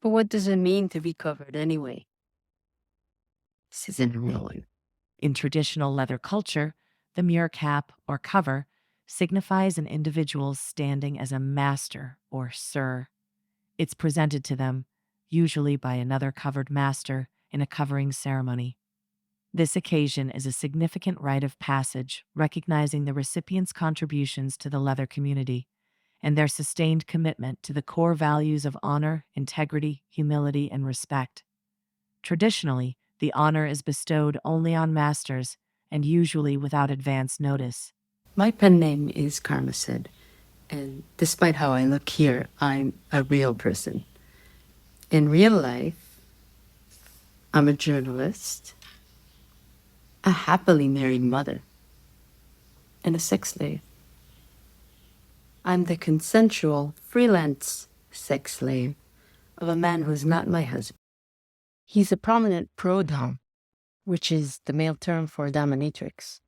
But what does it mean to be covered anyway? This isn't real. In traditional leather culture, the Muir cap or cover signifies an individual's standing as a master or sir. It's presented to them, usually by another covered master, in a covering ceremony. This occasion is a significant rite of passage recognizing the recipient's contributions to the leather community and their sustained commitment to the core values of honor, integrity, humility, and respect. Traditionally, the honor is bestowed only on masters and usually without advance notice. My pen name is Karmasid, and despite how I look here, I'm a real person. In real life, I'm a journalist, a happily married mother, and a sex slave. I'm the consensual, freelance sex slave of a man who's not my husband. He's a prominent pro-dom, which is the male term for dominatrix,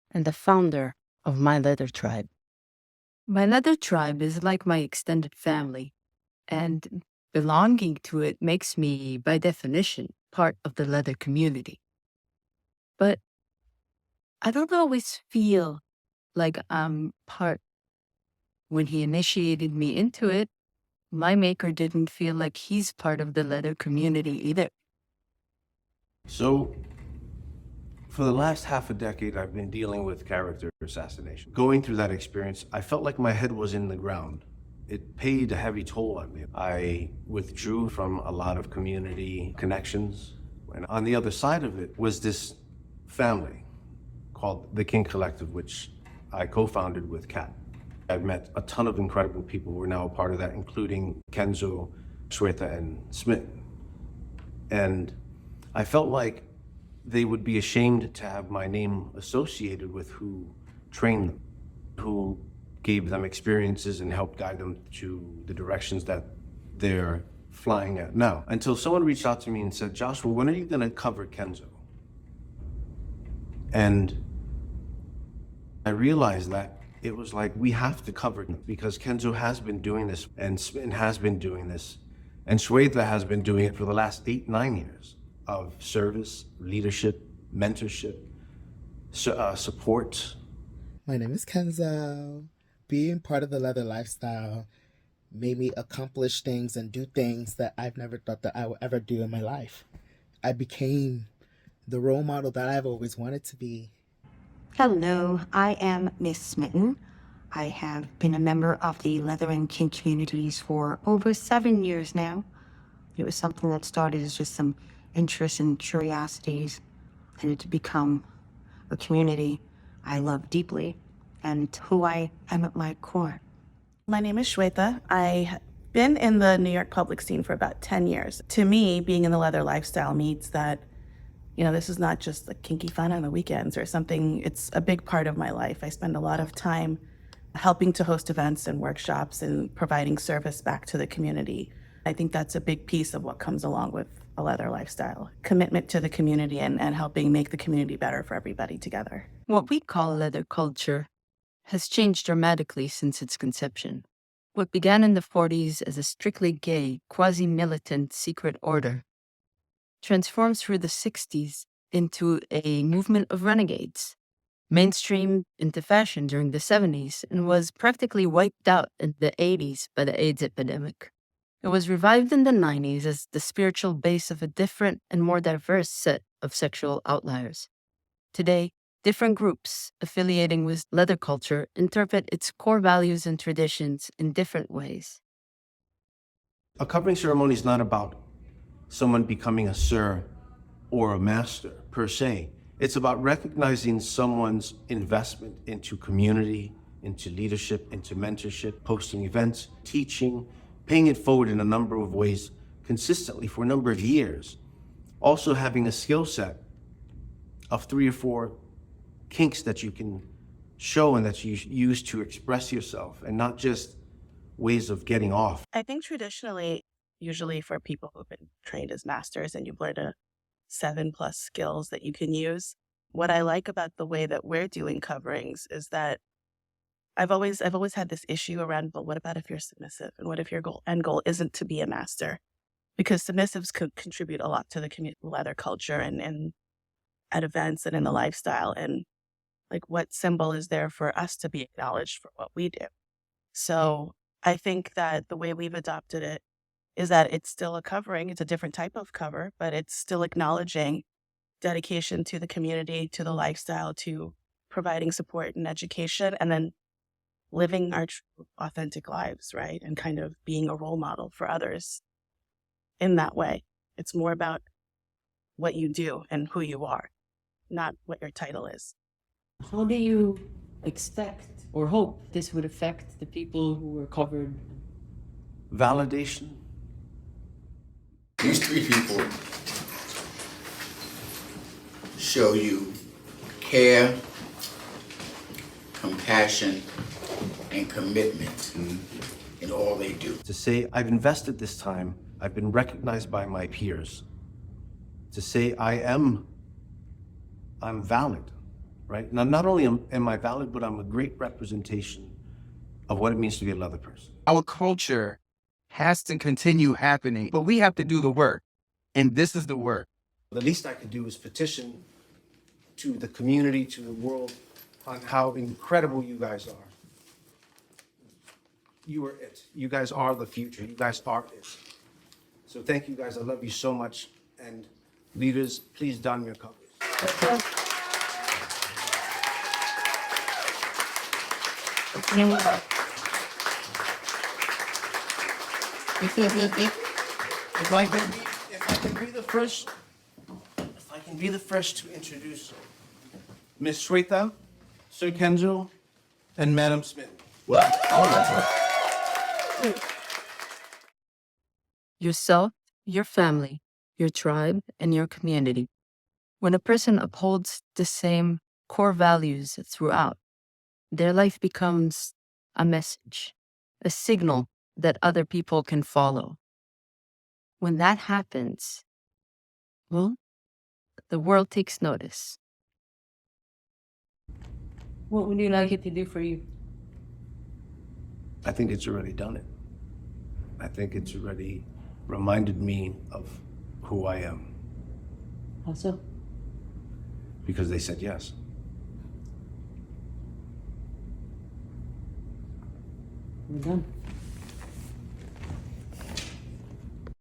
and the founder of my leather tribe. My leather tribe is like my extended family, and belonging to it makes me, by definition, part of the leather community. But I don't always feel like I'm part. When he initiated me into it, my maker didn't feel like he's part of the leather community either. So, for the last half a decade, I've been dealing with character assassination. Going through that experience, I felt like my head was in the ground. It paid a heavy toll on me. I withdrew from a lot of community connections. And on the other side of it was this family called the Kink Collective, which I co-founded with Kat. I've met a ton of incredible people who are now a part of that, including Kenzo, Shveta, and Smitten. And I felt like they would be ashamed to have my name associated with who trained them, who gave them experiences and helped guide them to the directions that they're flying at now. Until someone reached out to me and said, Joshua, when are you gonna cover Kenzo? And I realized that it was like, we have to cover it because Kenzo has been doing this and Smitten has been doing this and Shveta has been doing it for the last 8-9 years of service, leadership, mentorship, support. My name is Kenzo. Being part of the leather lifestyle made me accomplish things and do things that I've never thought that I would ever do in my life. I became the role model that I've always wanted to be. Hello, I am Miss Smitten. I have been a member of the leather and kink communities for over 7 years now. It was something that started as just some interests and curiosities, and it's become a community I love deeply and who I am at my core. My name is Shveta. I've been in the New York public scene for about 10 years. To me, being in the leather lifestyle means that, this is not just like kinky fun on the weekends or something. It's a big part of my life. I spend a lot of time helping to host events and workshops and providing service back to the community. I think that's a big piece of what comes along with a leather lifestyle. Commitment to the community and helping make the community better for everybody together. What we call leather culture has changed dramatically since its conception. What began in the 40s as a strictly gay, quasi-militant secret order transforms through the 60s into a movement of renegades, mainstreamed into fashion during the 70s, and was practically wiped out in the 80s by the AIDS epidemic. It was revived in the 90s as the spiritual base of a different and more diverse set of sexual outliers. Today, different groups affiliating with leather culture interpret its core values and traditions in different ways. A covering ceremony is not about someone becoming a sir or a master per se. It's about recognizing someone's investment into community, into leadership, into mentorship, hosting events, teaching, paying it forward in a number of ways consistently for a number of years. Also having a skill set of 3 or 4 kinks that you can show and that you use to express yourself and not just ways of getting off. I think traditionally, usually for people who've been trained as masters and you've learned 7+ skills that you can use, what I like about the way that we're doing coverings is that I've always had this issue around, but what about if you're submissive? And what if your end goal isn't to be a master? because submissives could contribute a lot to the leather culture and at events and in the lifestyle. And like, what symbol is there for us to be acknowledged for what we do? So I think that the way we've adopted it is that it's still a covering. It's a different type of cover, but it's still acknowledging dedication to the community, to the lifestyle, to providing support and education, and then living our true, authentic lives, right? And kind of being a role model for others in that way. It's more about what you do and who you are, not what your title is. How do you expect or hope this would affect the people who were covered? Validation. These three people show you care, compassion, and commitment in all they do. To say, I've invested this time, I've been recognized by my peers. To say, I'm valid, right? Now, not only am I valid, but I'm a great representation of what it means to be a leather person. Our culture has to continue happening, but we have to do the work. And this is the work. The least I could do is petition to the community, to the world, on how incredible you guys are. You are it. You guys are the future. You guys are it. So thank you guys. I love you so much. And leaders, please don your covers. If I can be the first to introduce Miss Shveta, Sir Kenzo, and Madam Smitten. Yourself, your family, your tribe, and your community. When a person upholds the same core values throughout, their life becomes a message, a signal that other people can follow. When that happens, well, the world takes notice. What would you like it to do for you? I think it's already done it. I think it's already reminded me of who I am. How so? Because they said yes. We're done.